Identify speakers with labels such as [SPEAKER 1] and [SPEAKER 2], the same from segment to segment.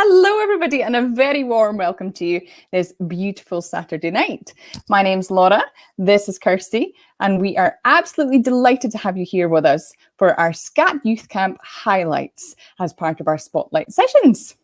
[SPEAKER 1] Hello, everybody, and a very warm welcome to you this beautiful Saturday night. My name's Laura, this is Kirsty, and we are absolutely delighted to have you here with us for our SC&T Youth Camp highlights as part of our Spotlight sessions.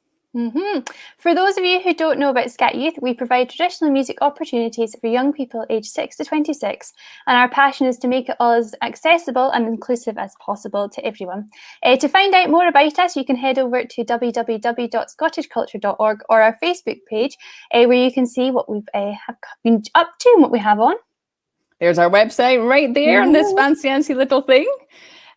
[SPEAKER 2] For those of you who don't know about SC&T Youth, we provide traditional music opportunities for young people aged 6 to 26, and our passion is to make it all as accessible and inclusive as possible to everyone. To find out more about us, you can head over to www.scottishculture.org or our Facebook page, where you can see what we've have been up to and what we have on.
[SPEAKER 1] There's our website right there on this fancy little thing.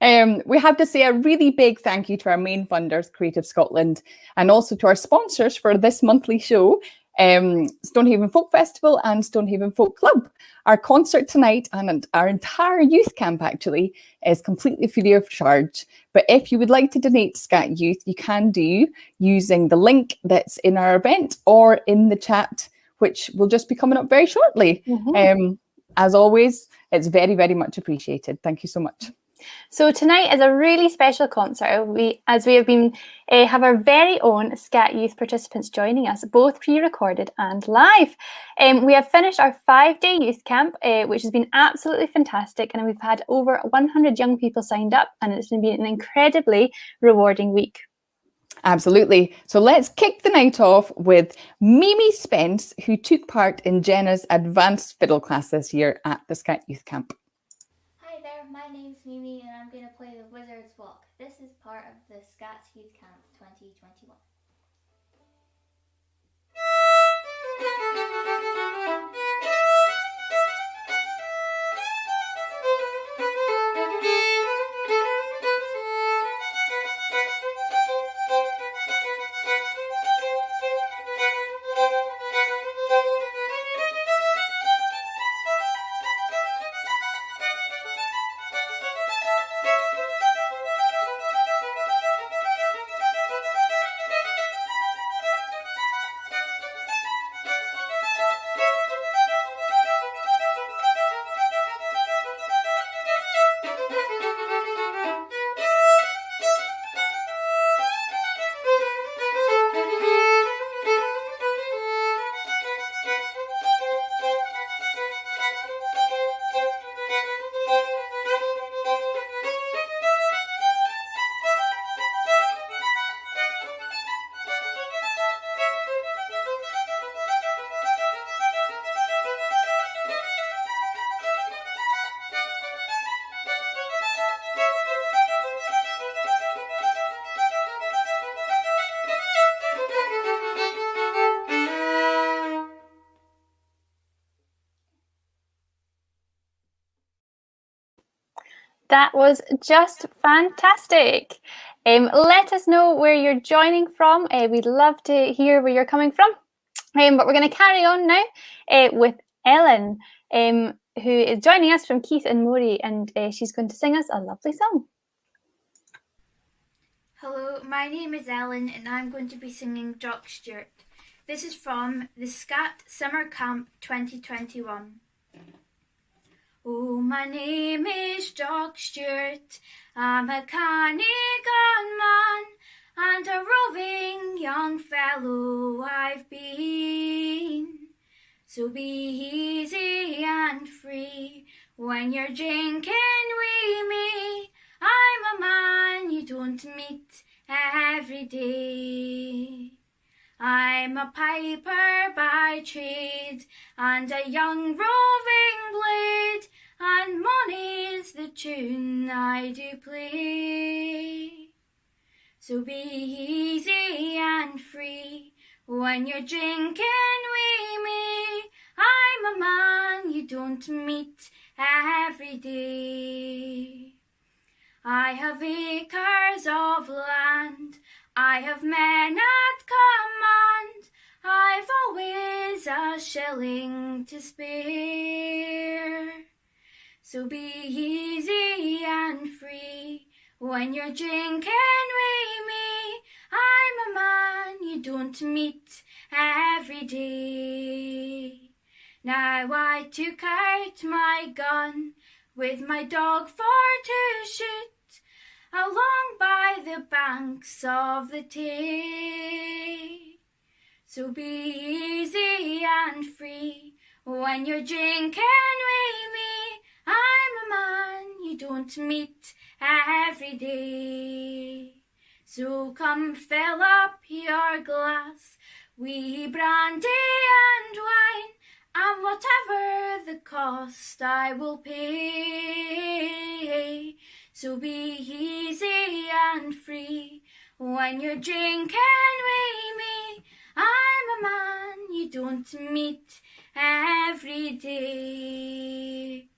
[SPEAKER 1] We have to say a really big thank you to our main funders, Creative Scotland, and also to our sponsors for this monthly show, Stonehaven Folk Festival and Stonehaven Folk Club. Our concert tonight and our entire youth camp actually is completely free of charge. But if you would like to donate to SC&T Youth, you can do using the link that's in our event or in the chat, which will just be coming up very shortly. As always, it's very, very much appreciated. Thank you so much.
[SPEAKER 2] So tonight is a really special concert. We have our very own SC&T Youth participants joining us, both pre-recorded and live. We have finished our 5-day youth camp, which has been absolutely fantastic, and we've had over 100 young people signed up, and it's been an incredibly rewarding week.
[SPEAKER 1] Absolutely. So let's kick the night off with Mimi Spence, who took part in Jenna's advanced fiddle class this year at the SC&T Youth Camp.
[SPEAKER 3] Hi there, my name's Mimi and I'm going to play the Wizard's Walk. This is part of the SC&T Youth Camp 2021.
[SPEAKER 2] That was just fantastic. Let us know where you're joining from. We'd love to hear where you're coming from. But we're going to carry on now with Ellen, who is joining us from Keith and Maury, and she's going to sing us a lovely song.
[SPEAKER 3] Hello, my name is Ellen and I'm going to be singing Jock Stewart. This is from the SC&T Summer Camp 2021. Oh, my name is Jock Stewart, I'm a canny gunman, and a roving young fellow I've been. So be easy and free when you're drinking with me. I'm a man you don't meet every day. I'm a piper by trade and a young roving blade, and money's the tune I do play. So be easy and free when you're drinking with me. I'm a man you don't meet every day. I have acres of land, I have men at command, I've always a shilling to spare. So be easy and free when you're drinking with me. I'm a man you don't meet every day. Now I took out my gun with my dog for to shoot, along by the banks of the Tay. So be easy and free when you're drinking with me. I'm a man you don't meet every day. So come fill up your glass, wee brandy and wine, and whatever the cost I will pay. So be easy and free when you're drinking with me. I'm a man you don't meet every day.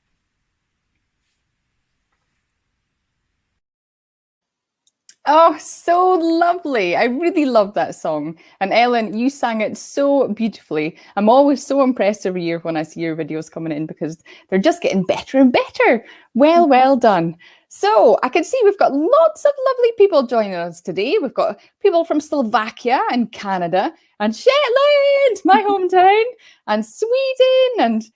[SPEAKER 1] Oh, so lovely. I really love that song. And Ellen, you sang it so beautifully. I'm always so impressed every year when I see your videos coming in because they're just getting better and better. Well done. So I can see we've got lots of lovely people joining us today. We've got people from Slovakia and Canada and Shetland, my hometown, and Sweden, and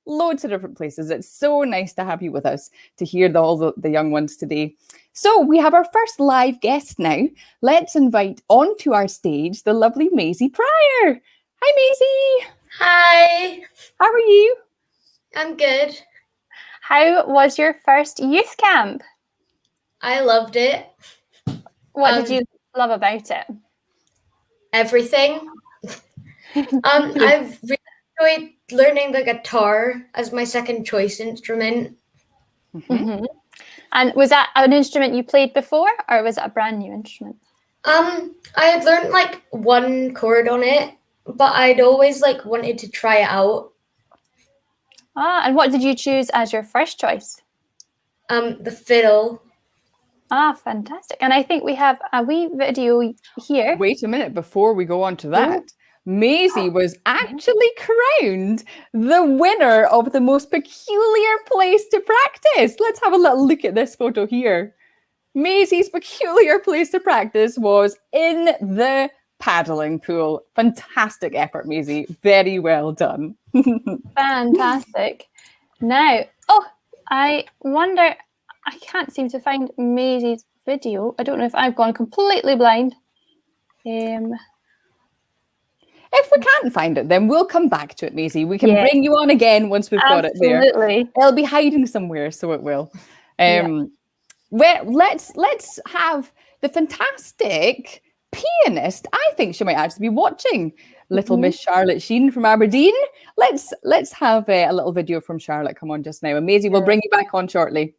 [SPEAKER 1] loads of different places. It's so nice to have you with us to hear all the young ones today. So we have our first live guest now. Let's invite onto our stage the lovely Maisie Pryor. Hi, Maisie.
[SPEAKER 4] Hi.
[SPEAKER 1] How are you?
[SPEAKER 4] I'm good.
[SPEAKER 2] How was your first youth camp?
[SPEAKER 4] I loved it.
[SPEAKER 2] What did you love about it?
[SPEAKER 4] Everything. I've really enjoyed learning the guitar as my second choice instrument.
[SPEAKER 2] Mm-hmm. And was that an instrument you played before, or was it a brand new instrument?
[SPEAKER 4] I had learned like one chord on it, but I'd always wanted to try it out.
[SPEAKER 2] And what did you choose as your first choice?
[SPEAKER 4] The fiddle.
[SPEAKER 2] Fantastic. And I think we have a wee video here.
[SPEAKER 1] Wait a minute before we go on to that. Maisie was actually crowned the winner of the most peculiar place to practice. Let's have a little look at this photo here. Maisie's peculiar place to practice was in the paddling pool. Fantastic effort, Maisie. Very well done.
[SPEAKER 2] Fantastic. Now, I wonder, I can't seem to find Maisie's video. I don't know if I've gone completely blind.
[SPEAKER 1] If we can't find it, then we'll come back to it, Maisie. We can bring you on again once we've got it there.
[SPEAKER 2] Absolutely.
[SPEAKER 1] It'll be hiding somewhere, so it will. Well, let's have the fantastic pianist. I think she might actually be watching, little Miss Charlotte Sheen from Aberdeen. Let's have a little video from Charlotte come on just now. And Maisie will bring you back on shortly.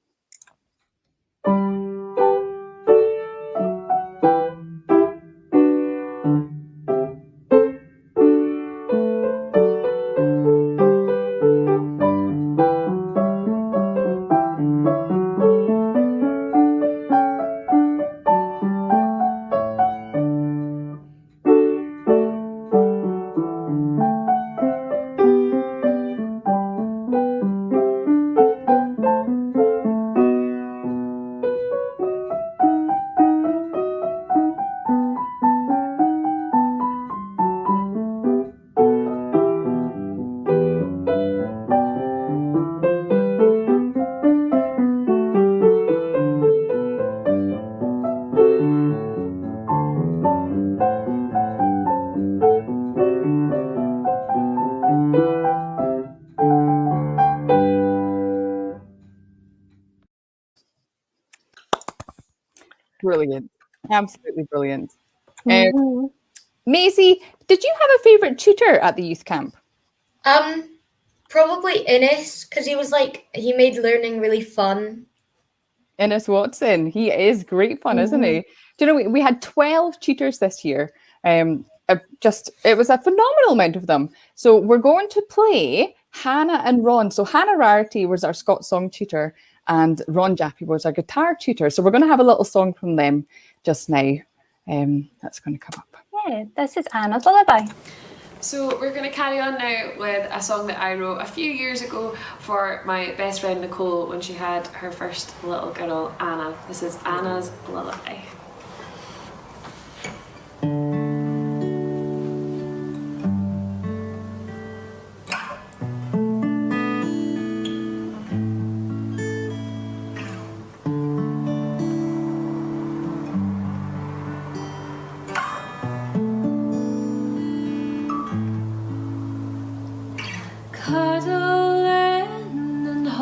[SPEAKER 1] Brilliant. Absolutely brilliant. Maisie, did you have a favourite tutor at the youth camp?
[SPEAKER 4] Probably Innes, because he made learning really fun.
[SPEAKER 1] Innes Watson. He is great fun, isn't he? Do you know, we had 12 tutors this year. It was a phenomenal amount of them. So we're going to play Hannah and Ron. So Hannah Rarity was our Scots song tutor and Ron Jaffe was our guitar tutor. So we're going to have a little song from them just now. That's going to come up.
[SPEAKER 2] Yeah, this is Anna's Lullaby.
[SPEAKER 5] So we're going to carry on now with a song that I wrote a few years ago for my best friend Nicole when she had her first little girl, Anna. This is Anna's Lullaby.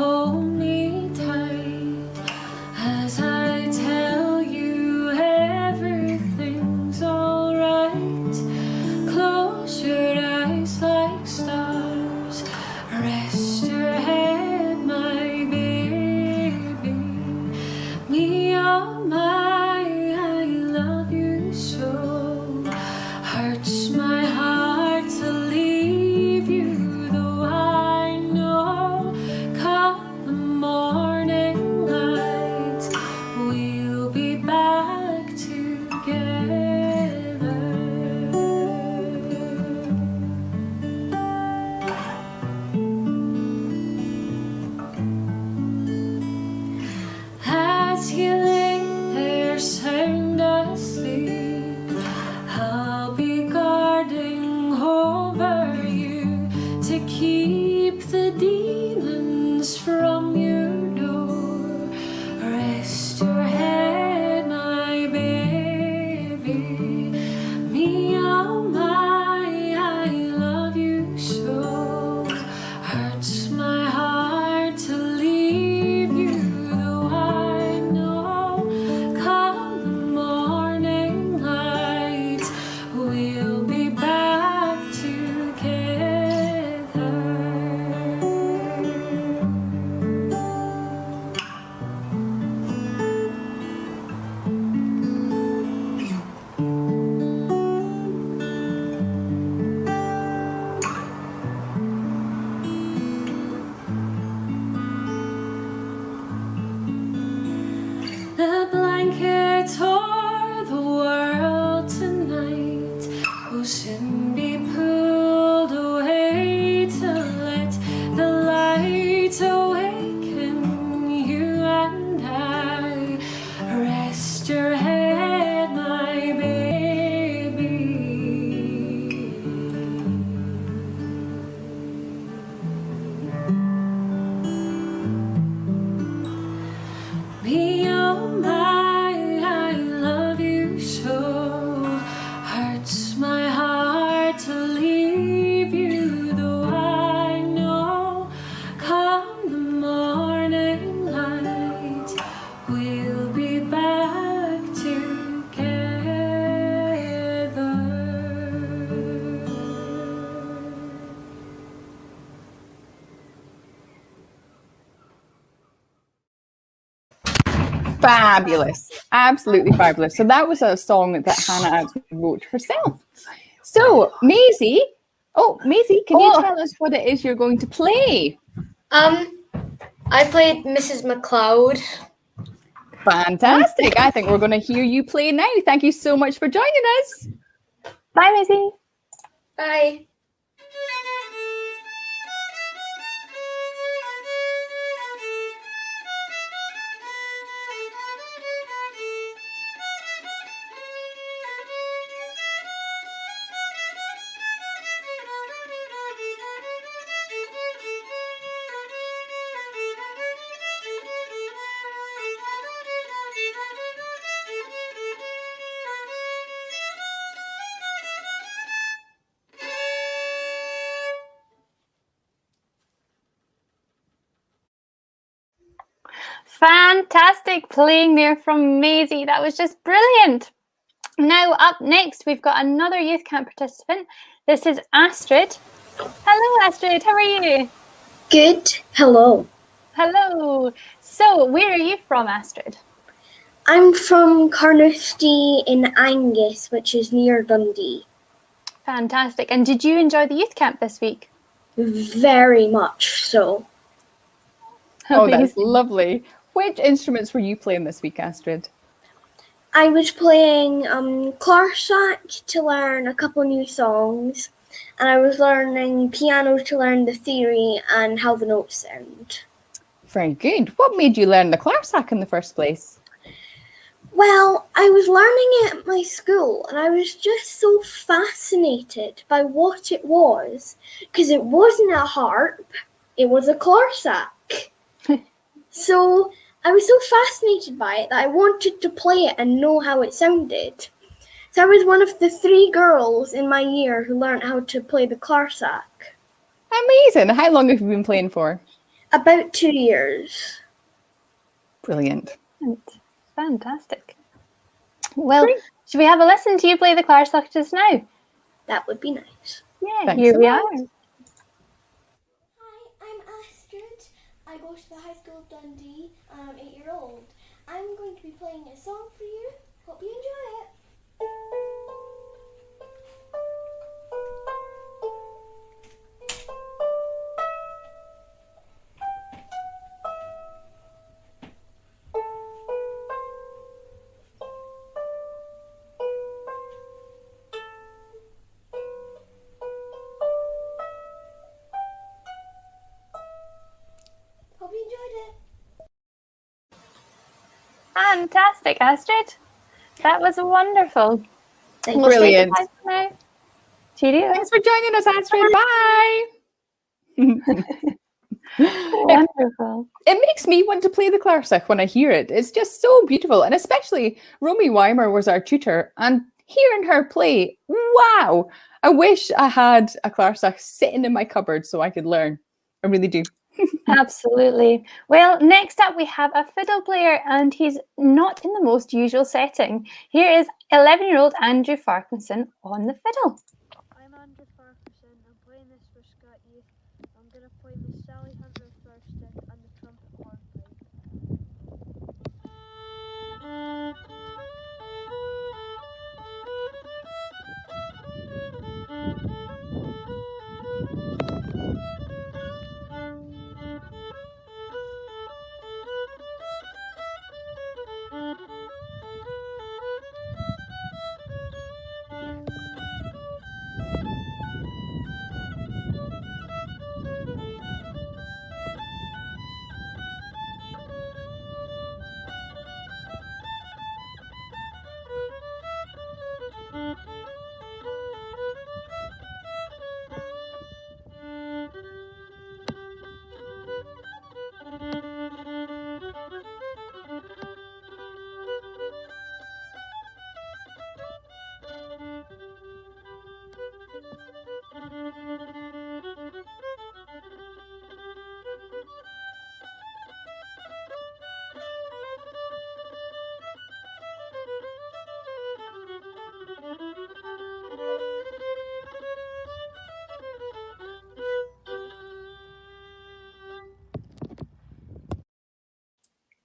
[SPEAKER 5] hold me tight as I tell you everything's alright. Close your eyes like stars, rest your head, my baby. Me, oh my, I love you so. Hurts my heart to leave you, though I know come the morning light, we'll be back together. As you lay there sound asleep, I'll be guarding over you to keep the demons from your door. Rest your head, my baby. Me, oh my, I love you so. Hurts my heart to leave you, though I know come the morning light, we'll be back together. The blanket or the world tonight will soon be pulled away to let the light awaken you and I. Rest your head, my baby. Me, oh my, I love you so. Hurts my heart to leave you, though I know come the morning light, we'll be back together.
[SPEAKER 1] Fabulous. Absolutely fabulous. So that was a song that Hannah actually wrote herself. So, Maisie, can you tell us what it is you're going to play?
[SPEAKER 4] I played Mrs. McLeod.
[SPEAKER 1] Fantastic. I think we're going to hear you play now. Thank you so much for joining us.
[SPEAKER 2] Bye, Maisie.
[SPEAKER 4] Bye.
[SPEAKER 2] Fantastic playing there from Maisie. That was just brilliant. Now, up next, we've got another youth camp participant. This is Astrid. Hello, Astrid. How are you?
[SPEAKER 6] Good. Hello.
[SPEAKER 2] Hello. So, where are you from, Astrid?
[SPEAKER 6] I'm from Carnoustie in Angus, which is near Dundee.
[SPEAKER 2] Fantastic. And did you enjoy the youth camp this week?
[SPEAKER 6] Very much so.
[SPEAKER 1] Oh, that's lovely. Which instruments were you playing this week, Astrid?
[SPEAKER 6] I was playing Clarsack to learn a couple new songs, and I was learning piano to learn the theory and how the notes sound.
[SPEAKER 1] Very good. What made you learn the Clarsack in the first place?
[SPEAKER 6] Well, I was learning it at my school, and I was just so fascinated by what it was, because it wasn't a harp, it was a Clarsack. So I was so fascinated by it that I wanted to play it and know how it sounded. So I was one of the 3 girls in my year who learned how to play the Clarsack.
[SPEAKER 1] Amazing. How long have you been playing for?
[SPEAKER 6] About 2 years.
[SPEAKER 1] Brilliant.
[SPEAKER 2] Fantastic. Well, should we have a listen to you play the Clarsach just now?
[SPEAKER 6] That would be nice.
[SPEAKER 2] Yeah,
[SPEAKER 1] Thanks
[SPEAKER 2] here
[SPEAKER 1] so
[SPEAKER 2] we
[SPEAKER 1] much.
[SPEAKER 2] are.
[SPEAKER 7] Hi, I'm Astrid. I go to the High School of Dundee and I'm 8-year-old. I'm going to be playing a song for you. Hope you enjoy it. Hope you enjoyed it.
[SPEAKER 2] Fantastic, Astrid. That was wonderful.
[SPEAKER 6] Thank
[SPEAKER 2] We'll say
[SPEAKER 1] Brilliant.
[SPEAKER 2] goodbye for now. Cheerio.
[SPEAKER 1] Thanks for joining us, Astrid. Bye.
[SPEAKER 2] Wonderful.
[SPEAKER 1] It makes me want to play the Clarsach when I hear it. It's just so beautiful. And especially Romy Weimer was our tutor, and hearing her play, wow. I wish I had a Clarsach sitting in my cupboard so I could learn. I really do.
[SPEAKER 2] Absolutely. Well, next up we have a fiddle player, and he's not in the most usual setting. Here is 11-year-old Andrew Farquharson on the fiddle.
[SPEAKER 8] I'm Andrew Farquharson. I'm playing this for Scott Youth. I'm going to play Miss Sally Hunter first stick and the trumpet hornpipe.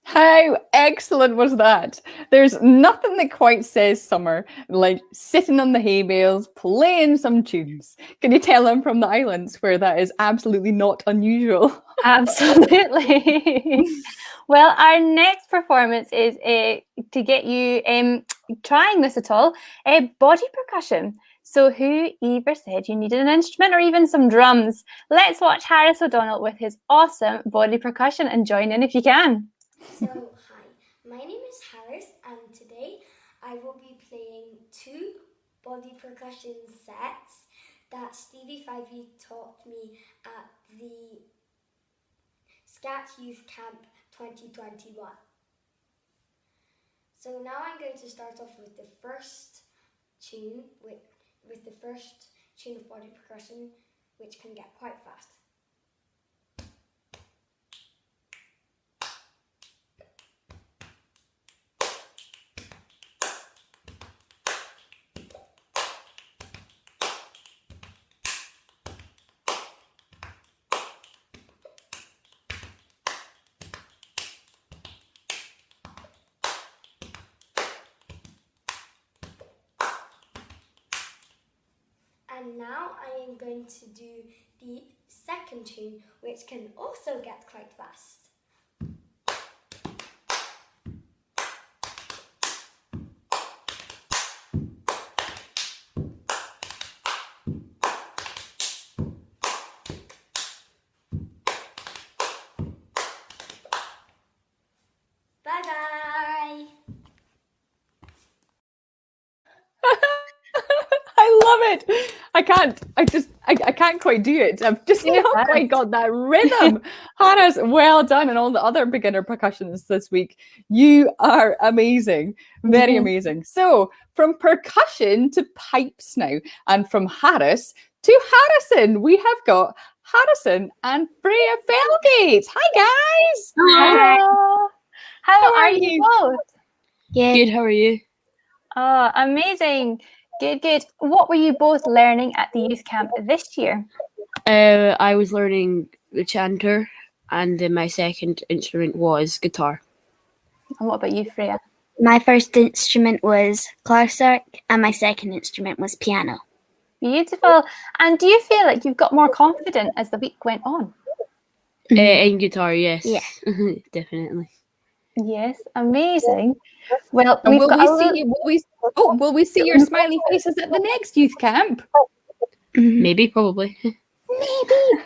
[SPEAKER 1] How excellent was that? There's nothing that quite says summer like sitting on the hay bales, playing some tunes. Can you tell I'm from the islands where that is absolutely not unusual?
[SPEAKER 2] Absolutely. Well, our next performance is to get you trying this at all, body percussion. So who ever said you needed an instrument or even some drums? Let's watch Harris O'Donnell with his awesome body percussion and join in if you can.
[SPEAKER 9] So, hi, my name is Harris, and today I will be playing 2 body percussion sets that Stevie Fivey taught me at the SC&T Youth Camp 2021. So now I'm going to start off with the first tune, with the first tune of body percussion, which can get quite fast. And now I am going to do the second tune, which can also get quite fast. Bye-bye!
[SPEAKER 1] I love it. I can't quite do it. I've just not quite got that rhythm. Harris, well done. And all the other beginner percussionists this week. You are amazing. Very amazing. So from percussion to pipes now, and from Harris to Harrison, we have got Harrison and Freya Felgate. Hi, guys.
[SPEAKER 2] Hello. How are you both?
[SPEAKER 10] Yeah. Good, how are you?
[SPEAKER 2] Oh, amazing. Good. What were you both learning at the youth camp this year?
[SPEAKER 10] I was learning the chanter, and then my second instrument was guitar.
[SPEAKER 2] And what about you, Freya?
[SPEAKER 11] My first instrument was clarinet, and my second instrument was piano.
[SPEAKER 2] Beautiful. And do you feel like you've got more confident as the week went on?
[SPEAKER 10] In guitar, yes.
[SPEAKER 11] Yeah.
[SPEAKER 10] Definitely.
[SPEAKER 2] Yes, amazing. Well,
[SPEAKER 1] And
[SPEAKER 2] will
[SPEAKER 1] we see your smiley faces at the next youth camp?
[SPEAKER 10] Maybe, probably.
[SPEAKER 1] Maybe.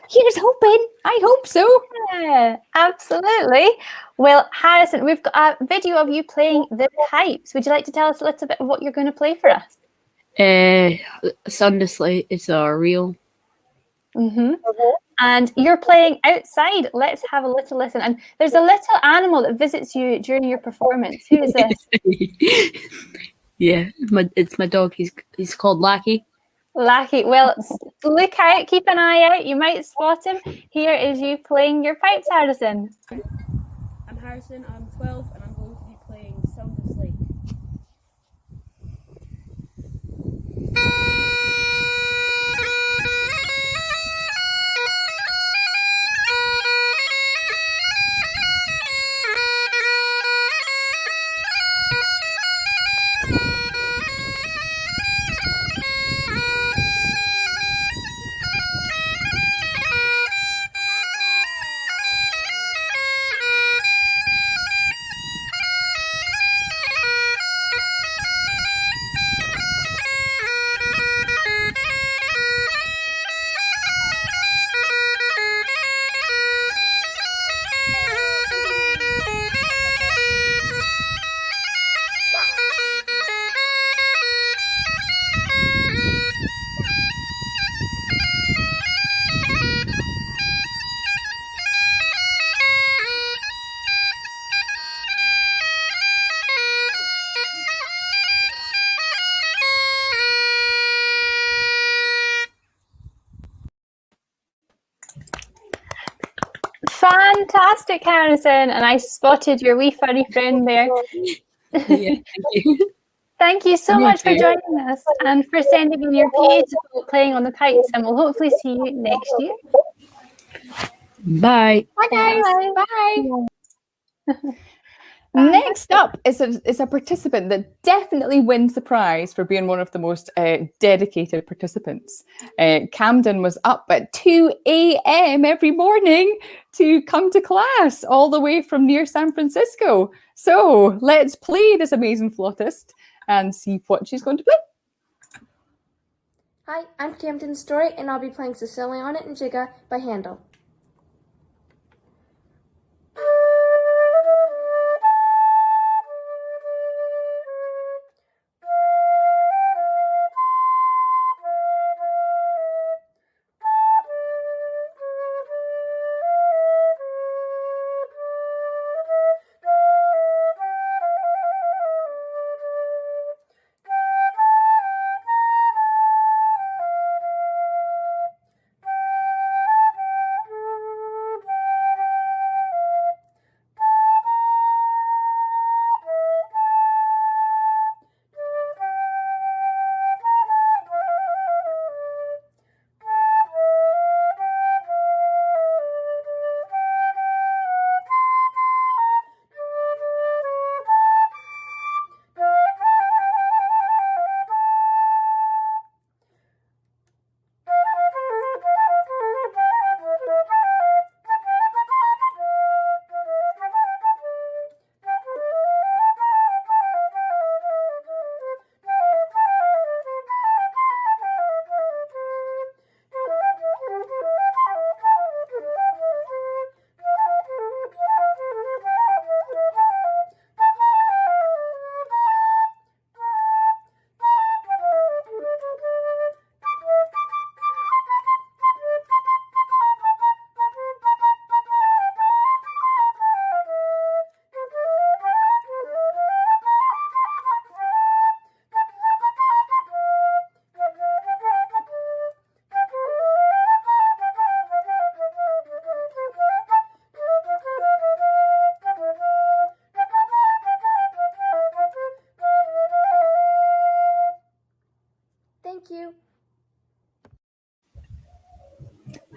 [SPEAKER 1] Here's hoping. I hope so.
[SPEAKER 2] Yeah, absolutely. Well, Harrison, we've got a video of you playing the pipes. Would you like to tell us a little bit of what you're going to play for us?
[SPEAKER 10] Sunday Slate is a reel.
[SPEAKER 2] And you're playing outside. Let's have a little listen. And there's a little animal that visits you during your performance. Who is this?
[SPEAKER 10] Yeah, it's my dog. He's called Lackey.
[SPEAKER 2] Lackey. Well, look out. Keep an eye out. You might spot him. Here is you playing your pipes, Harrison.
[SPEAKER 12] I'm Harrison. I'm 12, and I'm going to be playing Sound of Slate.
[SPEAKER 2] Fantastic, Harrison. And I spotted your wee furry friend there.
[SPEAKER 10] Yeah, thank you.
[SPEAKER 2] Thank you so much for joining us and for sending in your beautiful playing on the pipes. And we'll hopefully see you next year.
[SPEAKER 10] Bye.
[SPEAKER 1] Bye, guys. Bye. Next up is a participant that definitely wins the prize for being one of the most dedicated participants. Camden was up at 2 a.m. every morning to come to class all the way from near San Francisco. So let's play this amazing flautist and see what she's going to play.
[SPEAKER 13] Hi, I'm Camden Story, and I'll be playing Siciliana and Jigga by Handel.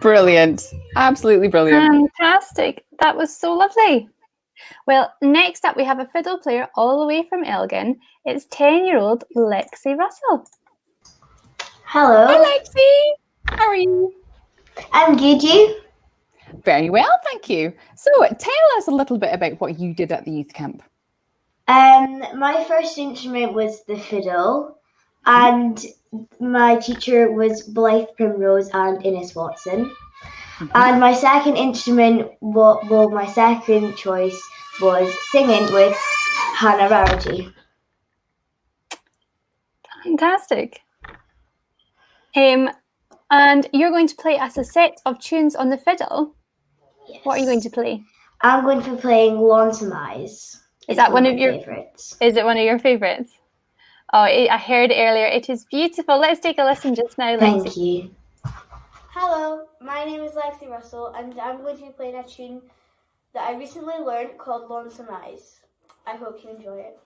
[SPEAKER 1] Brilliant. Absolutely brilliant.
[SPEAKER 2] Fantastic. That was so lovely. Well, next up we have a fiddle player all the way from Elgin. It's 10-year-old Lexi Russell.
[SPEAKER 14] Hello.
[SPEAKER 1] Hi, Lexi. How are you?
[SPEAKER 14] I'm good, you?
[SPEAKER 1] Very well, thank you. So tell us a little bit about what you did at the youth camp.
[SPEAKER 14] My first instrument was the fiddle, and my teacher was Blythe Primrose and Innes Watson. And my second instrument, my second choice was singing with Hannah Rarity.
[SPEAKER 2] Fantastic. And you're going to play us a set of tunes on the fiddle.
[SPEAKER 14] Yes.
[SPEAKER 2] What are you going to play?
[SPEAKER 14] I'm going to be playing Lonesome Eyes.
[SPEAKER 2] Is that one of your
[SPEAKER 14] favorites?
[SPEAKER 2] Is it one of your favorites? Oh, I heard it earlier. It is beautiful. Let's take a listen just now.
[SPEAKER 14] Thank you.
[SPEAKER 15] Hello, my name is Lexi Russell, and I'm going to be playing a tune that I recently learned called Lonesome Eyes. I hope you enjoy it.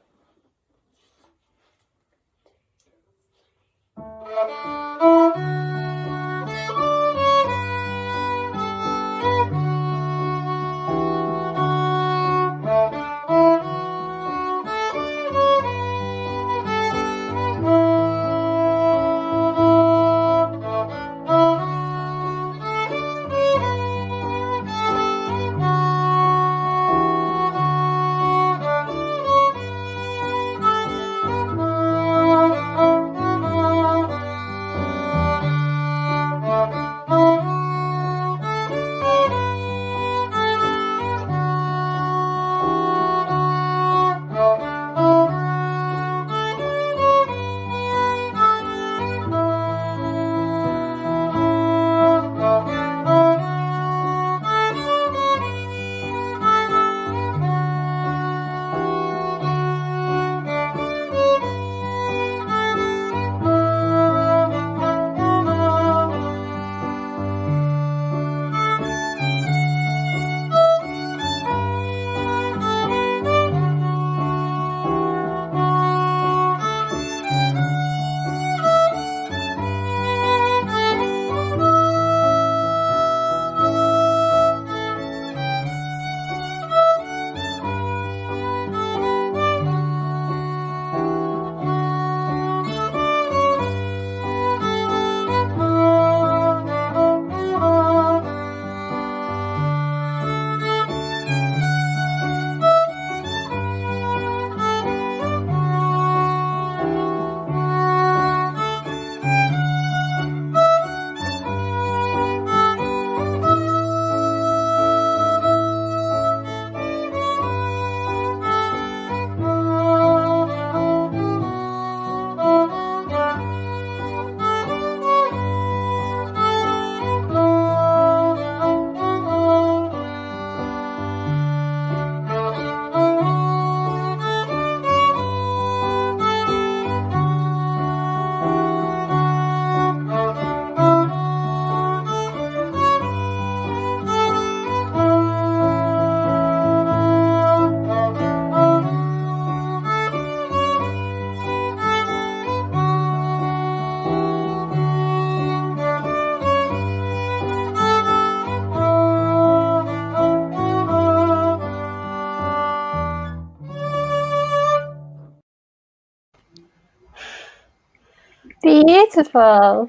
[SPEAKER 2] Beautiful.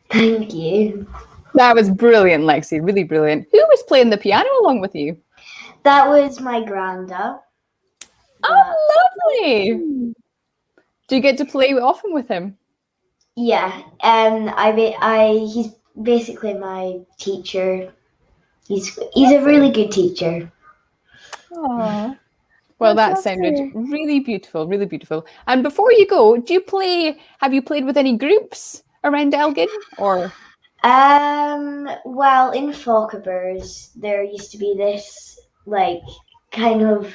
[SPEAKER 14] Thank you.
[SPEAKER 1] That was brilliant, Lexi. Really brilliant. Who was playing the piano along with you?
[SPEAKER 14] That was my granda.
[SPEAKER 1] Oh, lovely. Do you get to play often with him?
[SPEAKER 14] Yeah. He's basically my teacher. He's a really good teacher.
[SPEAKER 1] Oh. Well, that sounded really beautiful, really beautiful. And before you go, have you played with any groups around Elgin or?
[SPEAKER 14] Well, in Fochabers, there used to be this kind of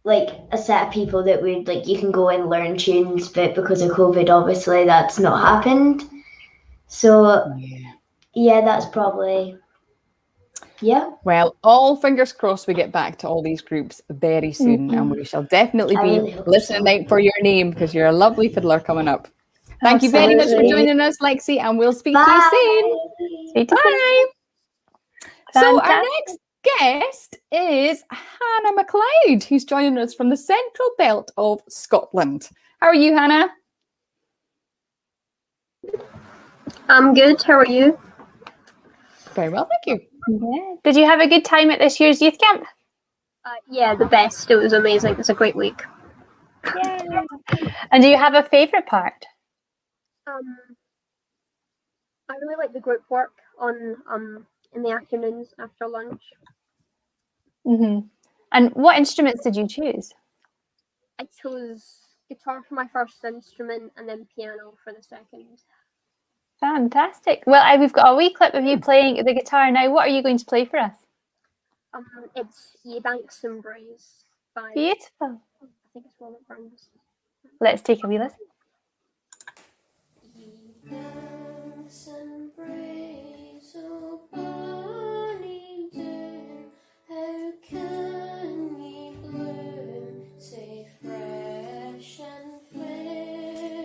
[SPEAKER 14] a set of people that would you can go and learn tunes, but because of COVID, obviously that's not happened. So yeah, that's probably. Yeah.
[SPEAKER 1] Well, all fingers crossed we get back to all these groups very soon, and we shall definitely be listening out for your name because you're a lovely fiddler coming up. Thank you very much for
[SPEAKER 2] Absolutely.
[SPEAKER 1] joining us, Lexi, and we'll speak to
[SPEAKER 14] Bye.
[SPEAKER 1] you soon.
[SPEAKER 2] Speak to you
[SPEAKER 1] Bye. So our
[SPEAKER 2] Fantastic.
[SPEAKER 1] next guest is Hannah McLeod, who's joining us from the central belt of Scotland. How are you, Hannah?
[SPEAKER 16] I'm good. How are you?
[SPEAKER 1] Very well, thank you.
[SPEAKER 2] Yeah. Did you have a good time at this year's youth camp?
[SPEAKER 16] Yeah, the best. It was amazing. It was a great week.
[SPEAKER 2] Yeah. And do you have a favourite part?
[SPEAKER 16] I really like the group work on in the afternoons after lunch.
[SPEAKER 2] Mm-hmm. And what instruments did you choose?
[SPEAKER 16] I chose guitar for my first instrument and then piano for the second.
[SPEAKER 2] Fantastic. Well, we've got a wee clip of you playing the guitar now. What are you going to play for us?
[SPEAKER 16] It's Ye Banks and Braes by
[SPEAKER 2] Beautiful.
[SPEAKER 16] I think it's Robert Burns.
[SPEAKER 2] Let's take a wee listen.
[SPEAKER 17] Banks and braes, oh bonny doon, how can ye bloom sae fresh and fair?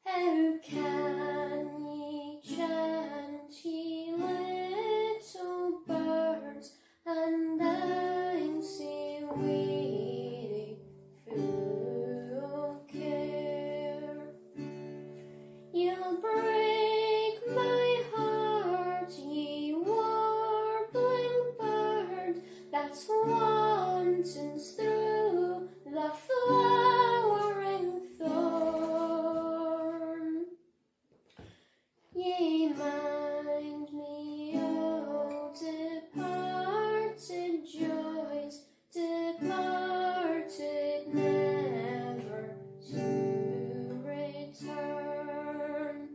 [SPEAKER 17] How can ye chant, ye little birds, and I'm sae weary, full of care? You'll break my heart, ye warbling bird, that's wanton through the flowering thorn. Ye mind me, oh, departed joys, departed never to return.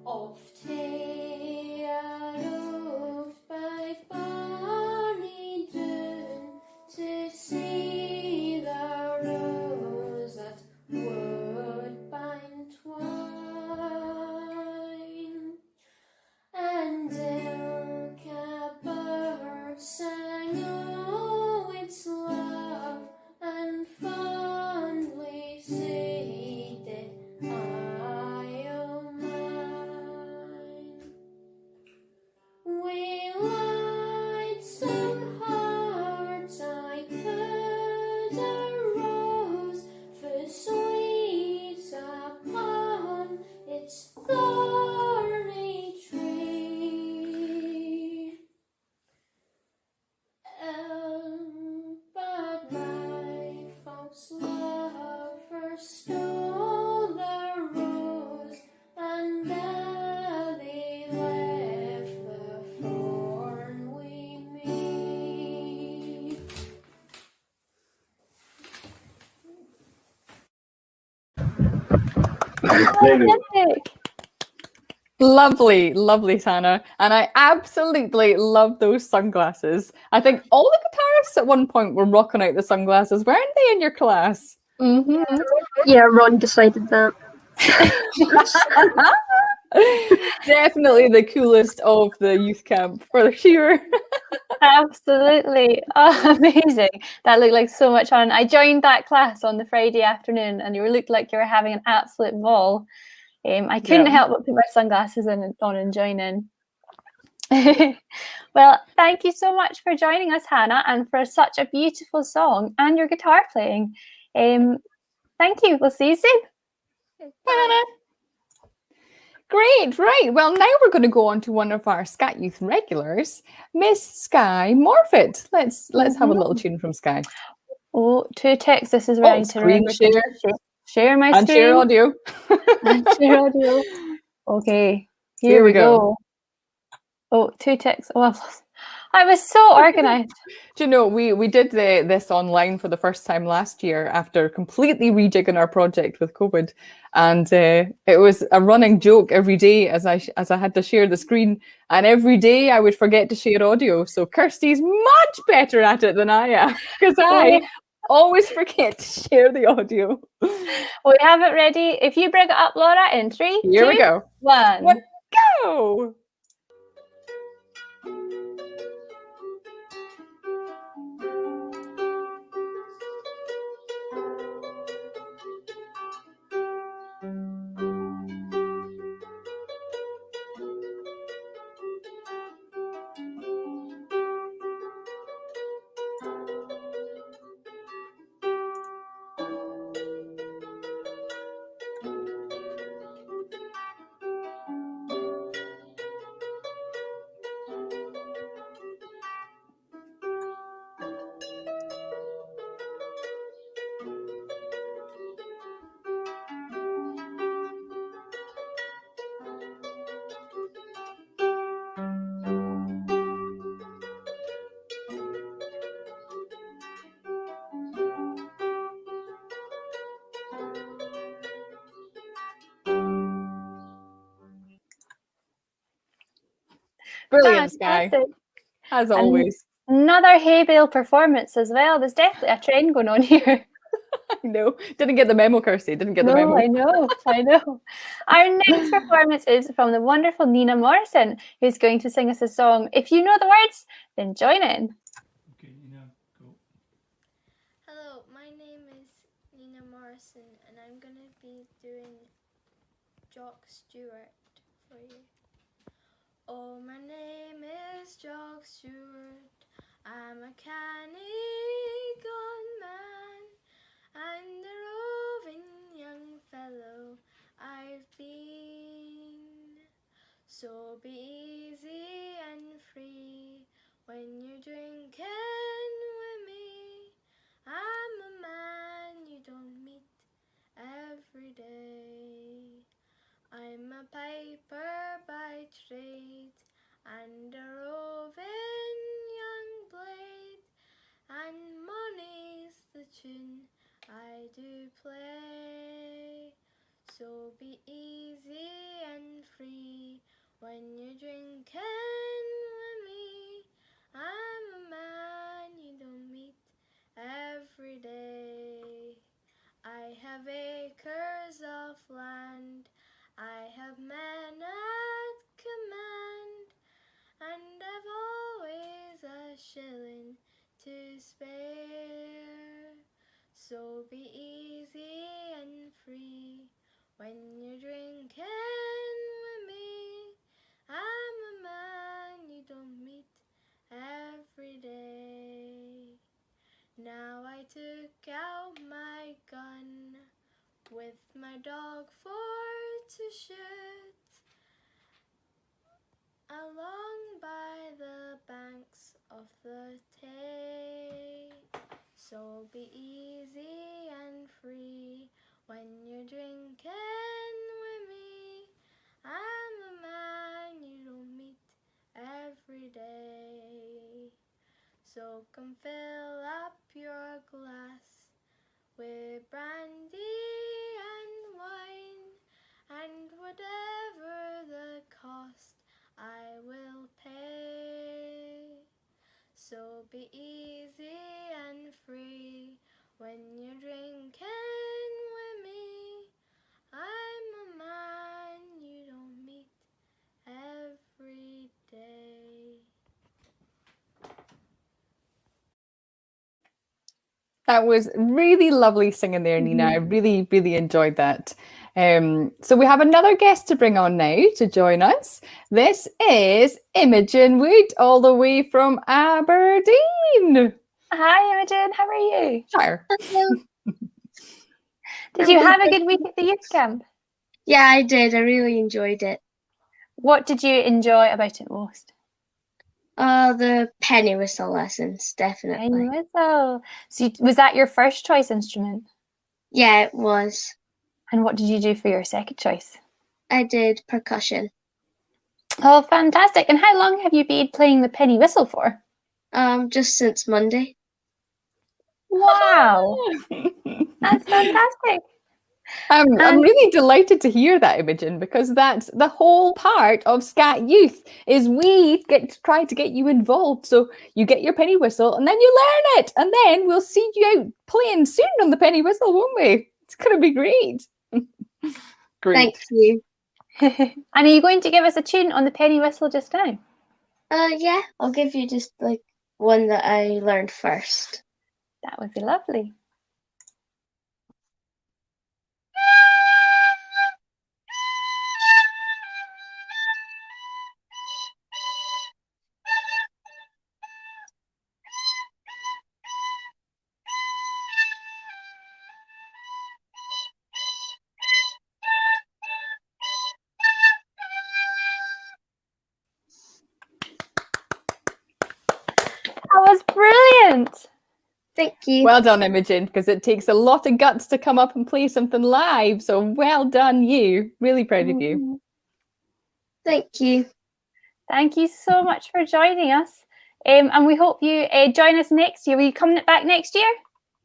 [SPEAKER 17] Oft hae I roved by bonny Doon to see the rose that woodbine twine, and ilka bird sang o' its love, and fondly said it I o' mine. Wi' lightsome heart I could arose, for sweet upon its thorny tree. But my false lover stole the rose, and they left the thorn wi' me.
[SPEAKER 2] Fantastic.
[SPEAKER 1] Lovely, lovely, Hannah. And I absolutely love those sunglasses. I think all the guitarists at one point were rocking out the sunglasses. Weren't they in your class?
[SPEAKER 2] Mm-hmm.
[SPEAKER 16] Yeah, Ron decided that.
[SPEAKER 1] Definitely the coolest of the youth camp, for sure.
[SPEAKER 2] Absolutely. Oh, amazing. That looked like so much fun. I joined that class on the Friday afternoon and you looked like you were having an absolute ball. I couldn't help but put my sunglasses on and join in. Well, thank you so much for joining us, Hannah, and for such a beautiful song and your guitar playing. Thank you. We'll see you soon.
[SPEAKER 1] Bye, Hannah. Great, right. Well, now we're going to go on to one of our Scat Youth regulars, Miss Sky Morfitt. Let's have a little tune from Sky.
[SPEAKER 2] Oh, 2 ticks. This is where I need to remember to share my
[SPEAKER 1] and
[SPEAKER 2] screen.
[SPEAKER 1] share audio.
[SPEAKER 2] And share audio. Okay, here we go. Oh, 2 ticks. Oh, I was so organized.
[SPEAKER 1] Do you know, we did this online for the first time last year after completely rejigging our project with COVID, and it was a running joke every day as I had to share the screen, and every day I would forget to share audio. So Kirsty's much better at it than I am because I always forget to share the audio.
[SPEAKER 2] We have it ready. If you bring it up, Laura, in 3,
[SPEAKER 1] Here
[SPEAKER 2] 2,
[SPEAKER 1] we go.
[SPEAKER 2] 1.
[SPEAKER 1] Let's go. Brilliant, Sky,
[SPEAKER 2] Fantastic.
[SPEAKER 1] as
[SPEAKER 2] And
[SPEAKER 1] always.
[SPEAKER 2] another hay bale performance as well. There's definitely a trend going on here.
[SPEAKER 1] No, didn't get the memo, Kirsty. Didn't get the
[SPEAKER 2] No,
[SPEAKER 1] memo.
[SPEAKER 2] I know. Our next performance is from the wonderful Nina Morrison, who's going to sing us a song. If you know the words, then join in.
[SPEAKER 17] Okay, Nina, go.
[SPEAKER 7] Hello, my name is Nina Morrison, and I'm going to be doing Jock Stewart for you. Oh, my name is Jock Stewart. I'm a canny gone man, and a roving young fellow I've been. So be easy and free when you're drinking with me. I'm a man you don't meet every day. I'm a piper by trade and a roving young blade, and money's the tune I do play. So be easy and free when you're drinking with me. I'm a man you don't meet every day. I have acres of land, I have men at command, and I've always a shilling to spare. So be easy and free when you're drinking with me. I'm a man you don't meet every day. Now I took out my gun with my dog for to shoot along by the banks of the Tay. So be easy and free when you're drinking with me. I'm a man you don't meet every day. So come fill up your glass with brandy and wine, and whatever the cost I will pay. So be easy and free when you're drinking with me. I'm a man you don't meet every day.
[SPEAKER 1] That was really lovely singing there, Nina. I really, really enjoyed that. So we have another guest to bring on now to join us. This is Imogen Wood, all the way from Aberdeen.
[SPEAKER 2] Hi, Imogen. How are you?
[SPEAKER 1] Sure.
[SPEAKER 2] Did you have a good week at the youth camp?
[SPEAKER 11] Yeah, I did. I really enjoyed it.
[SPEAKER 2] What did you enjoy about it most?
[SPEAKER 11] The penny whistle lessons, definitely.
[SPEAKER 2] Penny whistle. So was that your first choice instrument?
[SPEAKER 11] Yeah, it was.
[SPEAKER 2] And what did you do for your second choice?
[SPEAKER 11] I did percussion.
[SPEAKER 2] Oh, fantastic. And how long have you been playing the penny whistle for?
[SPEAKER 11] Just since Monday.
[SPEAKER 2] Wow. That's fantastic.
[SPEAKER 1] I'm really delighted to hear that, Imogen, because that's the whole part of SC&T Youth is we get to try to get you involved. So you get your penny whistle and then you learn it, and then we'll see you out playing soon on the penny whistle, won't we? It's going to be great. Great.
[SPEAKER 11] Thank you.
[SPEAKER 2] And are you going to give us a tune on the penny whistle just now?
[SPEAKER 11] Yeah, I'll give you just like one that I learned first.
[SPEAKER 2] That would be lovely. That was brilliant.
[SPEAKER 11] Thank you.
[SPEAKER 1] Well done, Imogen, because it takes a lot of guts to come up and play something live. So well done, you. Really proud of you.
[SPEAKER 11] Thank you.
[SPEAKER 2] Thank you so much for joining us. And we hope you join us next year. Will you come back next year?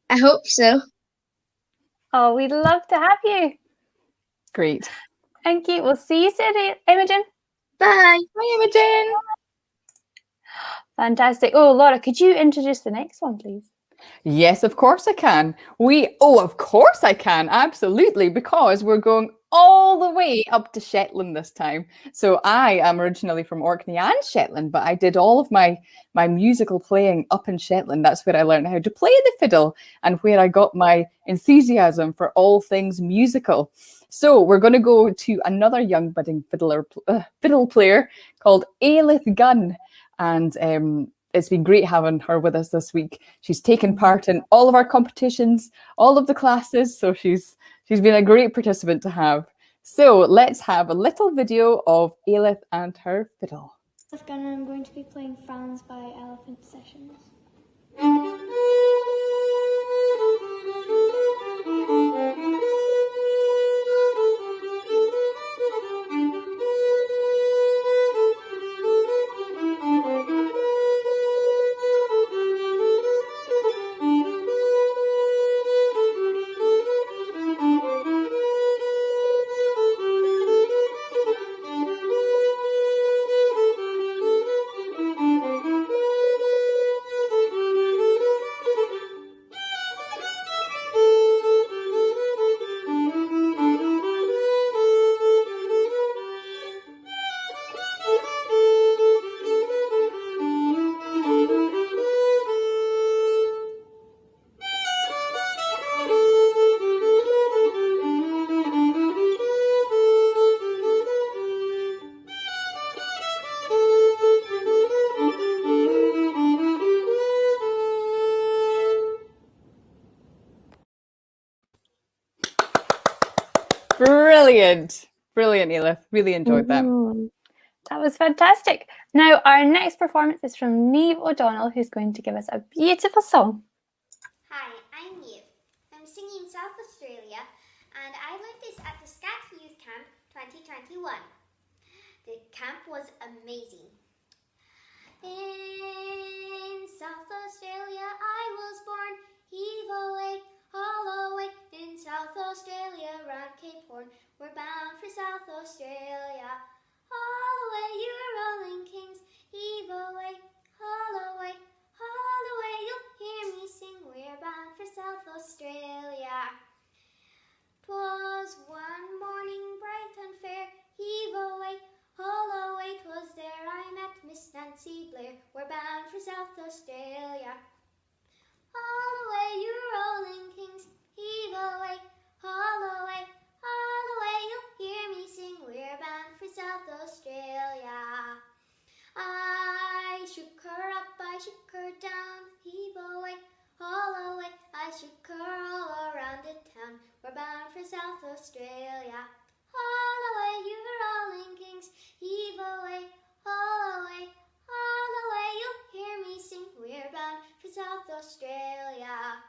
[SPEAKER 11] I hope so.
[SPEAKER 2] Oh, we'd love to have you.
[SPEAKER 1] Great.
[SPEAKER 2] Thank you. We'll see you soon, Imogen.
[SPEAKER 11] Bye.
[SPEAKER 1] Bye, Imogen.
[SPEAKER 2] Fantastic. Oh, Laura, could you introduce the next one, please?
[SPEAKER 1] Yes, of course I can. Of course I can. Absolutely. Because we're going all the way up to Shetland this time. So I am originally from Orkney and Shetland, but I did all of my musical playing up in Shetland. That's where I learned how to play the fiddle and where I got my enthusiasm for all things musical. So we're going to go to another young budding fiddle player called Ailith Gunn. And it's been great having her with us this week. She's taken part in all of our competitions, all of the classes, so she's been a great participant to have. So let's have a little video of Ailith and her fiddle.
[SPEAKER 7] I'm going to be playing Fans by Elephant Sessions.
[SPEAKER 1] Brilliant. Brilliant, Ailith. Really enjoyed that.
[SPEAKER 2] That was fantastic. Now, our next performance is from Niamh O'Donnell, who's going to give us a beautiful song.
[SPEAKER 18] Hi, I'm Niamh. I'm singing South Australia, and I learned this at the SC&T Youth Camp 2021. The camp was amazing. In South Australia I was born, heave away, haul away. In South Australia, round Cape Horn, we're bound for South Australia. Haul away, you rolling kings, heave away, haul away, haul away. You'll hear me sing, we're bound for South Australia. 'Twas one morning bright and fair, heave away, haul away. 'Twas there I met Miss Nancy Blair, we're bound for South Australia. Haul away, you rolling kings, heave away, haul away, haul away. You'll hear me sing, we're bound for South Australia. I shook her up, I shook her down, heave away, haul away. I shook her all around the town, we're bound for South Australia. Haul away, you rolling kings, heave away, haul away, haul away. You'll hear me sing, we're bound for South Australia.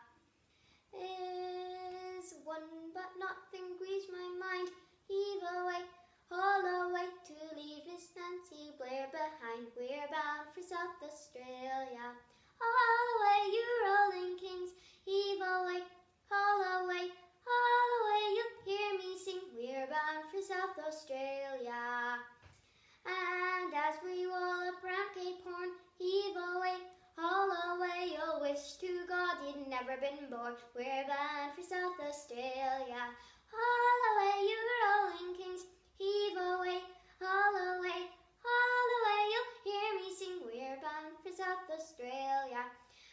[SPEAKER 18] Is one but nothing grieves my mind, heave away, haul away. To leave Miss Nancy Blair behind, we're bound for South Australia. Haul away, you rolling kings, heave away, haul away, haul away. You'll hear me sing, we're bound for South Australia. And as we roll up round Cape Horn, heave away, haul away. You'll wish to God you'd never been born, we're bound for South Australia. Haul away, you rolling kings, heave away, haul away, haul away. You'll hear me sing, we're bound for South Australia.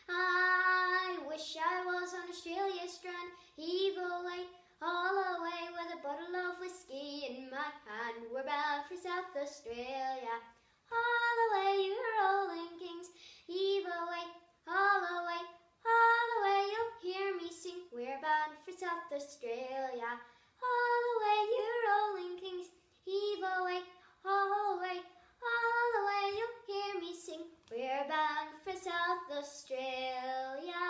[SPEAKER 18] I wish I was on Australia's strand, heave away, haul away. With a bottle of whiskey in my hand, we're bound for South Australia. Haul away, you rolling kings, heave away, haul away, haul away. You'll hear me sing, we're bound for South Australia. Haul away, you rolling kings, heave away, haul away, haul away. You'll hear me sing, we're bound for South Australia.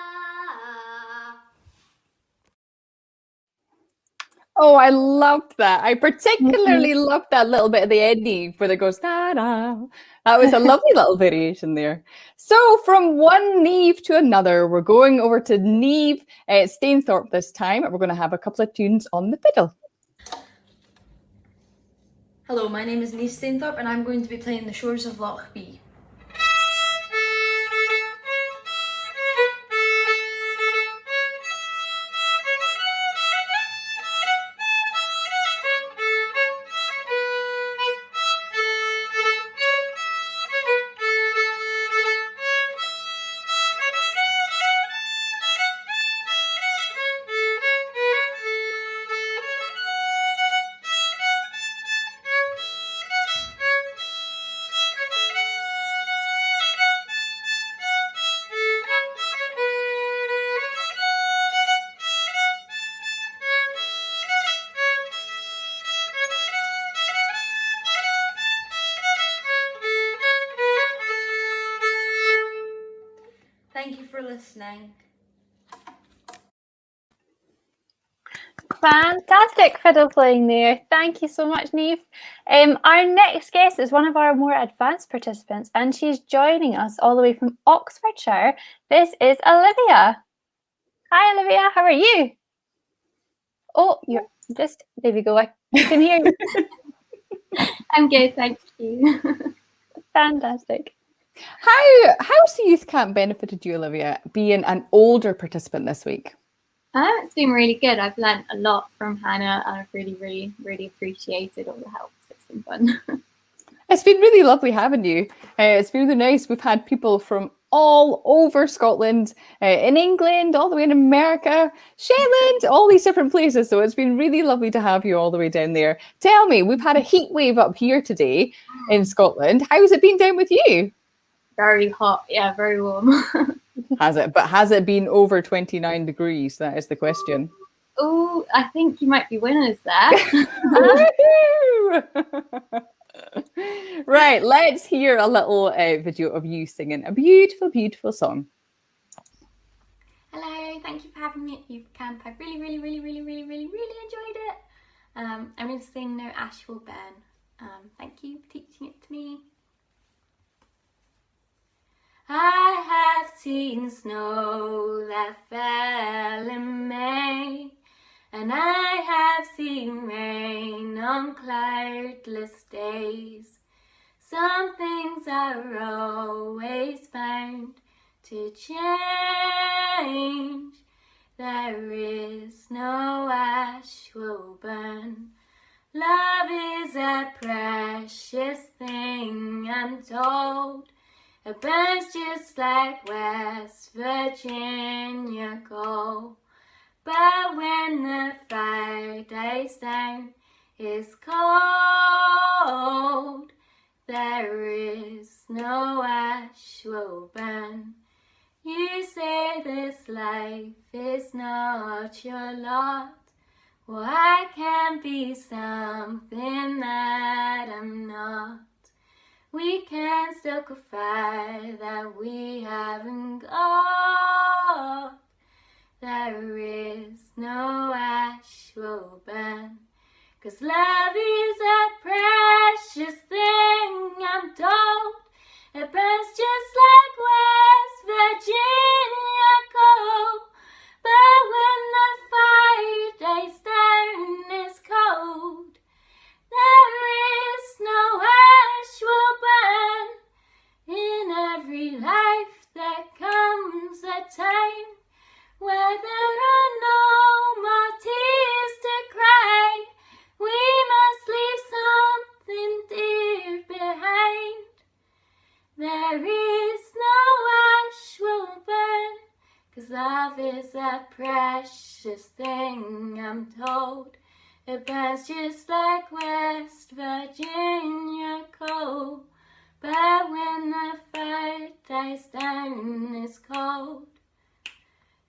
[SPEAKER 1] Oh, I loved that. I particularly loved that little bit at the end where it goes, da da. That was a lovely little variation there. So from one Niamh to another, we're going over to Niamh Stainthorpe this time. We're going to have a couple of tunes on the fiddle.
[SPEAKER 19] Hello, my name is Niamh Stainthorpe and I'm going to be playing The Shores of Loch Bee.
[SPEAKER 3] Thank you for listening.
[SPEAKER 2] Fantastic fiddle playing there. Thank you so much, Neve. Our next guest is one of our more advanced participants, and she's joining us all the way from Oxfordshire. This is Olivia. Hi, Olivia. How are you? Oh, you're just, there we go. I can hear you.
[SPEAKER 19] I'm good, thank you.
[SPEAKER 2] Fantastic.
[SPEAKER 1] How's the youth camp benefited you, Olivia, being an older participant this week?
[SPEAKER 19] It's been really good. I've learnt a lot from Hannah, and I've really appreciated all the help. It's been fun.
[SPEAKER 1] It's been really lovely having you. It's been really nice. We've had people from all over Scotland, in England, all the way in America, Shetland, all these different places. So it's been really lovely to have you all the way down there. Tell me, we've had a heat wave up here today in Scotland. How's it been down with you?
[SPEAKER 19] Very hot, yeah, very warm.
[SPEAKER 1] Has it? But has it been over 29 degrees? That is the question.
[SPEAKER 19] Oh, I think you might be winners there.
[SPEAKER 1] Right, let's hear a little video of you singing a beautiful, beautiful song.
[SPEAKER 18] Hello, thank you for having me at Youth Camp. I've really enjoyed it. I'm going to sing No Ash Will Burn. Thank you for teaching it to me. I have seen snow that fell in May, and I have seen rain on cloudless days. Some things are always bound to change. There is no ash will burn. Love is a precious thing, I'm told. It burns just like West Virginia gold. But when the fire dies down, is cold, there is no ash will burn. You say this life is not your lot. Well, I can be something that I'm not. We can stoke a fire that we haven't got. There is no ash will burn. 'Cause love is a precious thing, I'm told. It burns just like West Virginia coal. But when the fire dies down, it's cold. There is no ash will burn. In every life there comes a time where there are no more tears to cry. We must leave something dear behind. There is no ash will burn, 'cause love is a precious thing, I'm told. It burns just like West Virginia coal. But when the fire dies down, it's cold.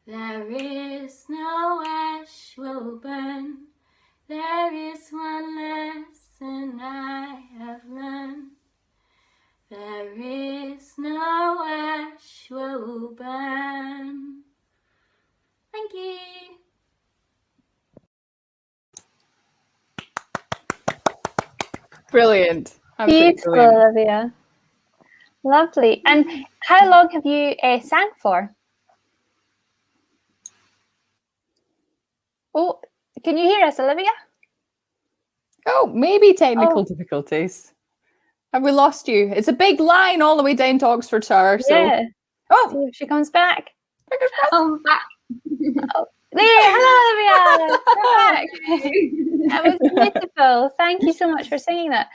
[SPEAKER 18] There is no ash will burn. There is one lesson I have learned. There is no ash will burn. Thank you.
[SPEAKER 1] Brilliant. Absolutely
[SPEAKER 2] Beautiful,
[SPEAKER 1] brilliant.
[SPEAKER 2] Olivia. Lovely. And how long have you sang for? Oh, can you hear us, Olivia?
[SPEAKER 1] Oh, maybe technical difficulties. Have we lost you? It's a big line all the way down to Oxfordshire. So.
[SPEAKER 2] Yeah.
[SPEAKER 1] Oh,
[SPEAKER 2] see if she comes back.
[SPEAKER 19] I'm back.
[SPEAKER 2] Oh, there, hello, Olivia. You're back. That was beautiful. Thank you so much for singing that.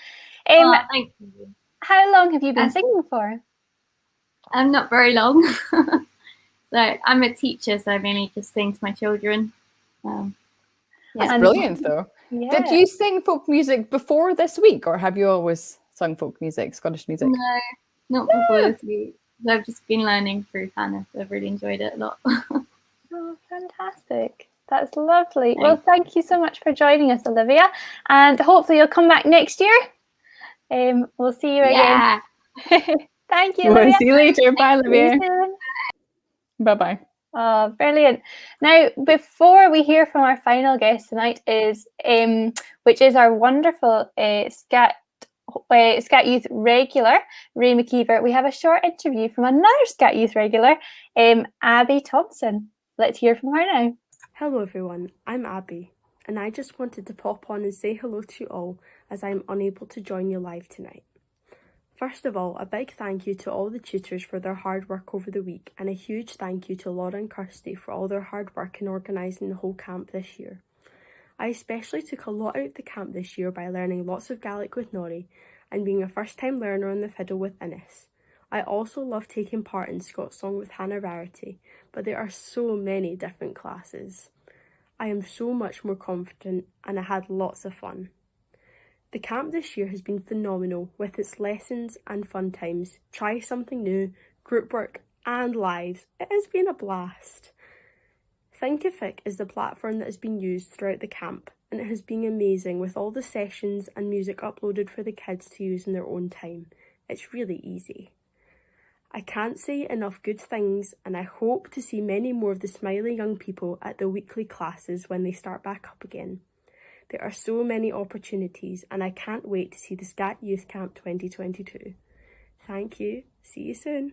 [SPEAKER 19] Thank you.
[SPEAKER 2] How long have you been singing for?
[SPEAKER 19] Not very long. So I'm a teacher, so I mainly just sing to my children.
[SPEAKER 1] That's brilliant, though.
[SPEAKER 2] Yeah.
[SPEAKER 1] Did you sing folk music before this week, or have you always sung folk music, Scottish music?
[SPEAKER 19] No, not before this week. So I've just been learning through Hannah, so I've really enjoyed it a lot.
[SPEAKER 2] Oh, fantastic. That's lovely. Well, thank you so much for joining us, Olivia. And hopefully you'll come back next year. We'll see you again. Thank you, Olivia.
[SPEAKER 1] We'll see you later. Bye, Olivia. Bye-bye.
[SPEAKER 2] Oh, brilliant. Now, before we hear from our final guest tonight, which is our wonderful Scat Youth regular, Ray McKeever, we have a short interview from another Scat Youth regular, Abby Thompson. Let's hear from her now.
[SPEAKER 20] Hello everyone, I'm Abby, and I just wanted to pop on and say hello to you all as I'm unable to join you live tonight. First of all, a big thank you to all the tutors for their hard work over the week, and a huge thank you to Laura and Kirsty for all their hard work in organising the whole camp this year. I especially took a lot out of the camp this year by learning lots of Gaelic with Nori and being a first-time learner on the fiddle with Innes. I also love taking part in Scots Song with Hannah Rarity, but there are so many different classes. I am so much more confident and I had lots of fun. The camp this year has been phenomenal with its lessons and fun times, try something new, group work and lives. It has been a blast. Thinkific is the platform that has been used throughout the camp, and it has been amazing with all the sessions and music uploaded for the kids to use in their own time. It's really easy. I can't say enough good things, and I hope to see many more of the smiley young people at the weekly classes when they start back up again. There are so many opportunities, and I can't wait to see the Scat Youth Camp 2022. Thank you. See you soon.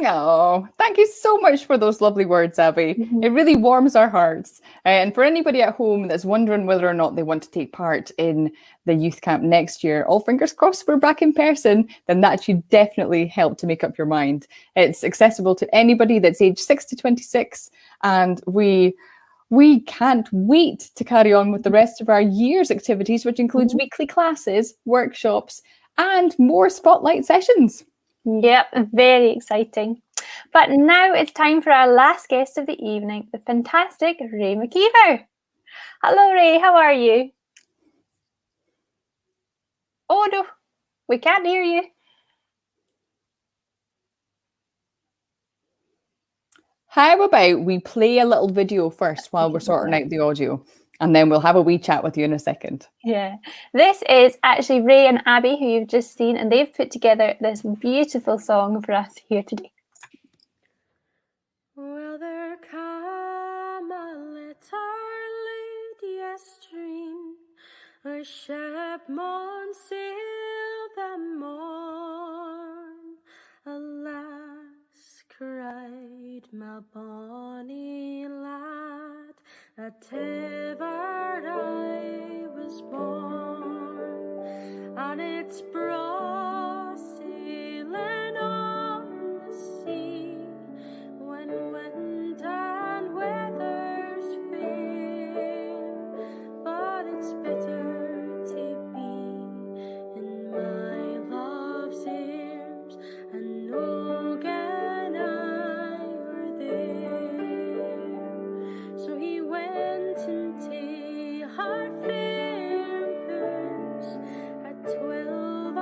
[SPEAKER 1] Oh, thank you so much for those lovely words, Abby. It really warms our hearts. And for anybody at home that's wondering whether or not they want to take part in the youth camp next year, all fingers crossed we're back in person, then that should definitely help to make up your mind. It's accessible to anybody that's aged 6 to 26, and we can't wait to carry on with the rest of our year's activities, which includes weekly classes, workshops, and more spotlight sessions.
[SPEAKER 2] Yep, very exciting. But now it's time for our last guest of the evening, the fantastic Ray McKeever. Hello, Ray, how are you? Oh no, we can't hear you.
[SPEAKER 1] How about we play a little video first while we're sorting out the audio, and then we'll have a wee chat with you in a second.
[SPEAKER 2] Yeah, this is actually Ray and Abby, who you've just seen, and they've put together this beautiful song for us here today.
[SPEAKER 20] Will there come a little lady stream, a ship maun sail the morn? Alas, cried my bonny lad, that ever I was born, and it's brought sailing on the sea, when wind and weather's fair, but it's bitter to be in my love's arms, and no gan I were there. So he went into her fair house at 12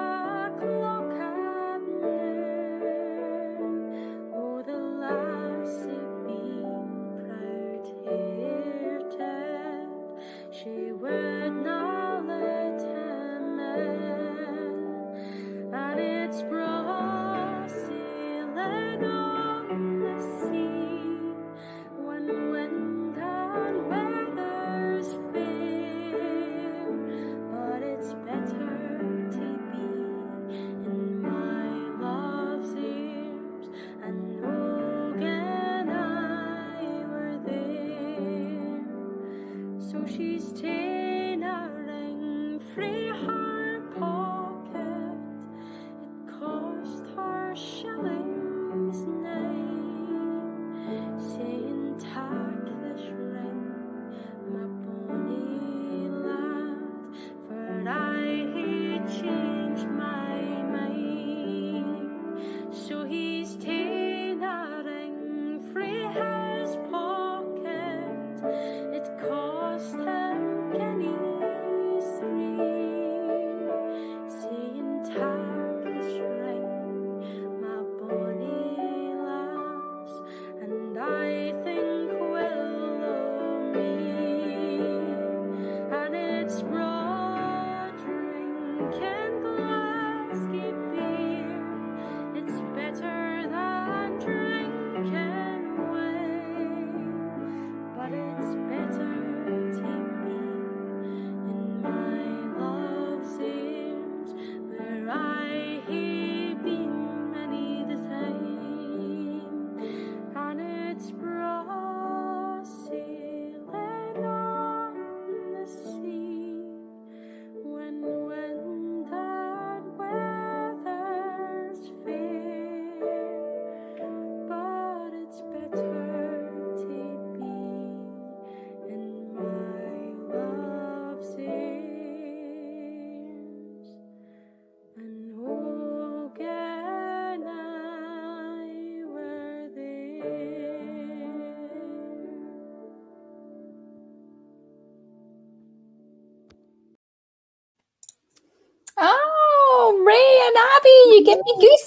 [SPEAKER 1] you give me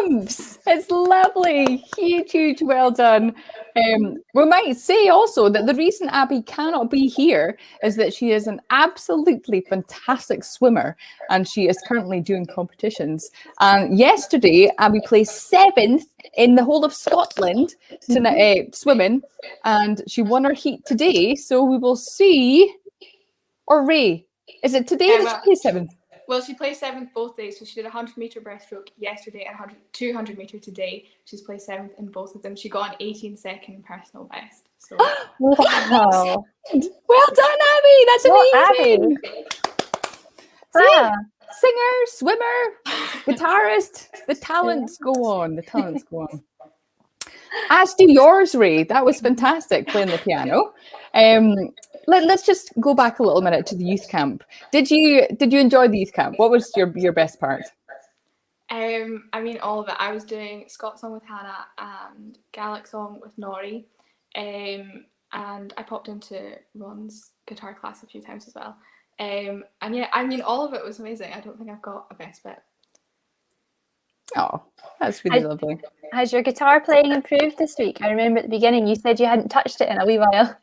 [SPEAKER 1] goosebumps. It's lovely. Huge, huge well done. We might say also that the reason Abby cannot be here is that she is an absolutely fantastic swimmer and she is currently doing competitions. And yesterday, Abby placed 7th in the whole of Scotland to swimming, and she won her heat today. So we will see. Or Ray, is it today that she placed 7th?
[SPEAKER 12] Well, she placed 7th both days, so she did a 100-meter breaststroke yesterday and 200-meter today. She's placed 7th in both of them. She got an 18-second personal best. So
[SPEAKER 2] wow!
[SPEAKER 1] Well done, Abby. That's amazing.
[SPEAKER 2] Abby.
[SPEAKER 1] See, singer, swimmer, guitarist. The talents go on. The talents go on. As do yours, Ray. That was fantastic playing the piano. Let's just go back a little minute to the youth camp. Did you enjoy the youth camp? What was your best part?
[SPEAKER 12] I mean, all of it. I was doing Scots song with Hannah and Gaelic song with Nori, and I popped into Ron's guitar class a few times as well. And yeah, I mean, all of it was amazing. I don't think I've got a best bit.
[SPEAKER 1] Oh, that's really lovely.
[SPEAKER 2] Has your guitar playing improved this week? I remember at the beginning you said you hadn't touched it in a wee while.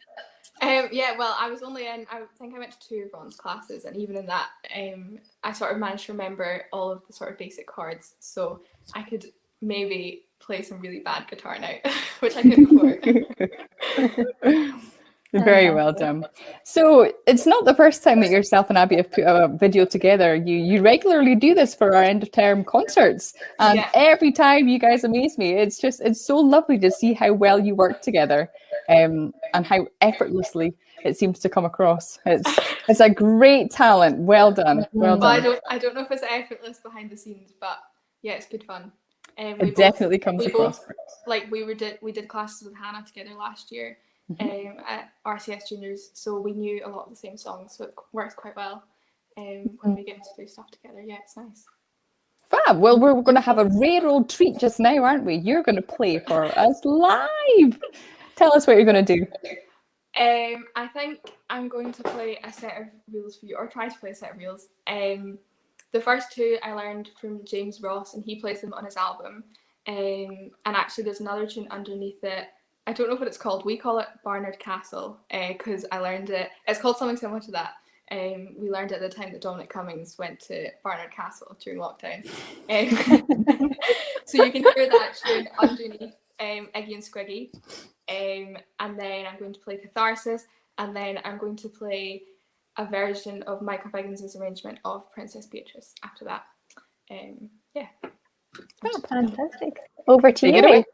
[SPEAKER 12] Yeah, well, I was only in, I think I went to 2 of Ron's classes, and even in that, I sort of managed to remember all of the sort of basic chords, so I could maybe play some really bad guitar now, which I couldn't before.
[SPEAKER 1] Very well done. So it's not the first time that yourself and Abby have put a video together. You regularly do this for our end of term concerts, and every time you guys amaze me. It's so lovely to see how well you work together, and how effortlessly it seems to come across. It's a great talent. Well done. Well done.
[SPEAKER 12] Well, I don't know if it's effortless behind the scenes, but yeah, it's good fun.
[SPEAKER 1] It definitely comes across.
[SPEAKER 12] We did classes with Hannah together last year. At RCS Juniors, so we knew a lot of the same songs, so it works quite well when we get to do stuff together. Yeah, it's nice.
[SPEAKER 1] Fab. Well, we're going to have a rare old treat just now, aren't we? You're going to play for us live. Tell us what you're going to do.
[SPEAKER 12] I think I'm going to play a set of reels for you, or try to play a set of reels. The first 2 I learned from James Ross, and he plays them on his album. And actually, there's another tune underneath it. I don't know what it's called. We call it Barnard Castle because I learned it. It's called something similar to that. We learned it at the time that Dominic Cummings went to Barnard Castle during lockdown. So you can hear that tune underneath Iggy and Squiggy. And then I'm going to play Catharsis, and then I'm going to play a version of Michael Biggins' arrangement of Princess Beatrice after that. Yeah.
[SPEAKER 2] Oh, fantastic. Over to you.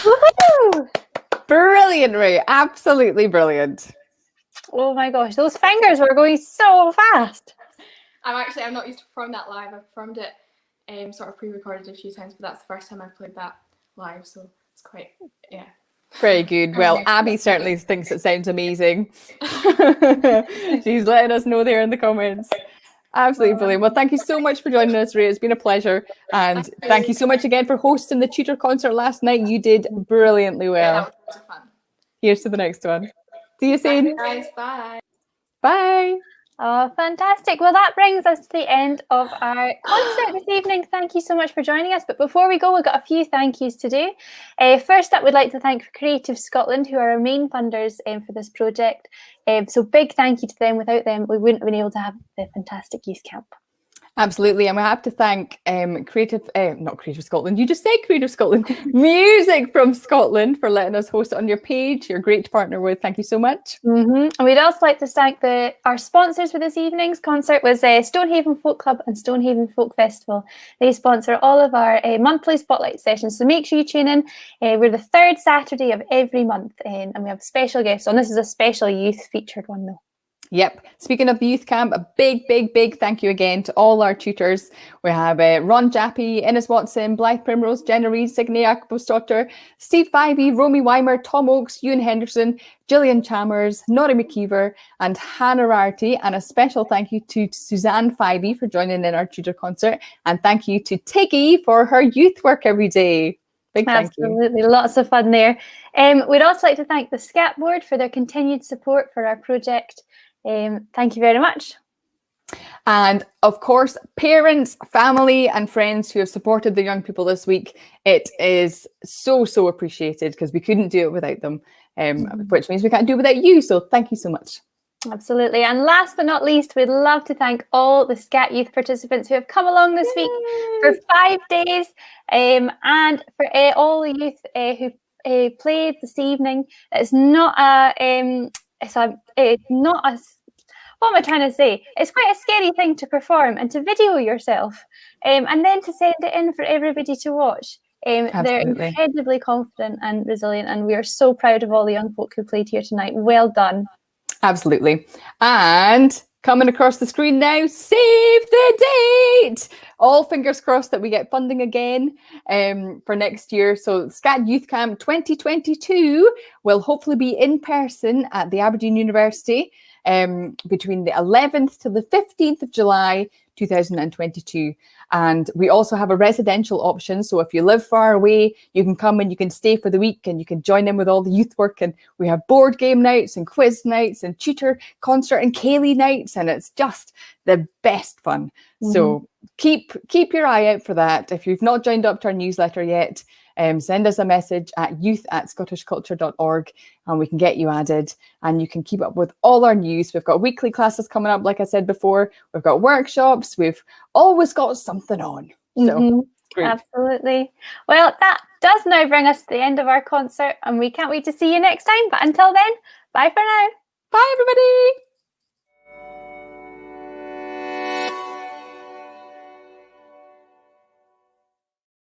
[SPEAKER 2] Woohoo!
[SPEAKER 1] Brilliant, Ray. Absolutely brilliant.
[SPEAKER 2] Oh my gosh, those fingers were going so fast.
[SPEAKER 12] I'm not used to performing that live. I've performed it sort of pre-recorded a few times, but that's the first time I've played that live, so it's quite, yeah.
[SPEAKER 1] Very good. Well, Abby certainly thinks it sounds amazing. She's letting us know there in the comments. Absolutely brilliant. Well, thank you so much for joining us, Ray. It's been a pleasure. And thank you so much again for hosting the tutor concert last night. You did brilliantly well.
[SPEAKER 12] Yeah, that was lots of fun.
[SPEAKER 1] Here's to the next one. See you soon.
[SPEAKER 12] Bye, guys. Bye.
[SPEAKER 1] Bye.
[SPEAKER 2] Oh, fantastic. Well, that brings us to the end of our concert this evening. Thank you so much for joining us. But before we go, we've got a few thank yous to do. First up, we'd like to thank Creative Scotland, who are our main funders for this project. So big thank you to them. Without them, we wouldn't have been able to have the fantastic youth camp.
[SPEAKER 1] Absolutely, and we have to thank not Creative Scotland, you just said Creative Scotland, Music from Scotland, for letting us host it on your page. You're great to partner with. Thank you so much.
[SPEAKER 2] And we'd also like to thank our sponsors for this evening's concert was Stonehaven Folk Club and Stonehaven Folk Festival. They sponsor all of our monthly spotlight sessions, so make sure you tune in. We're the third Saturday of every month, and we have special guests on. This is a special youth featured one though.
[SPEAKER 1] Yep. Speaking of the youth camp, a big thank you again to all our tutors. We have Ron Jappy, Innes Watson, Blythe Primrose, Jenna Reid, Signe Akbosdotter, Steve Bivey, Romy Weimer, Tom Oakes, Ewan Henderson, Gillian Chalmers, Nora McKeever, and Hannah Rarity. And a special thank you to Suzanne Fivey for joining in our tutor concert. And thank you to Tiggy for her youth work every day. Big thank you.
[SPEAKER 2] Absolutely, lots of fun there. We'd also like to thank the SCAT board for their continued support for our project. Thank you very much.
[SPEAKER 1] And of course, parents, family and friends who have supported the young people this week. It is so appreciated, because we couldn't do it without them, which means we can't do it without you. So thank you so much.
[SPEAKER 2] Absolutely. And last but not least, we'd love to thank all the SCAT youth participants who have come along this week for 5 days, and for all the youth who played this evening. It's not what am I trying to say? It's quite a scary thing to perform and to video yourself, and then to send it in for everybody to watch. They're incredibly confident and resilient, and we are so proud of all the young folk who played here tonight. Well done.
[SPEAKER 1] Absolutely. And coming across the screen now, save the date. All fingers crossed that we get funding again for next year. So SCAT Youth Camp 2022 will hopefully be in person at the Aberdeen University between the 11th to the 15th of July 2022. And we also have a residential option. So if you live far away, you can come and you can stay for the week and you can join in with all the youth work. And we have board game nights and quiz nights and tutor concert and Kaylee nights. And it's just the best fun. So keep your eye out for that. If you've not joined up to our newsletter yet, send us a message at youth@scottishculture.org and we can get you added, and you can keep up with all our news. We've got weekly classes coming up, like I said before. We've got workshops. We've always got something on. So great.
[SPEAKER 2] Absolutely. Well, that does now bring us to the end of our concert, and we can't wait to see you next time. But until then, bye for now.
[SPEAKER 1] Bye, everybody.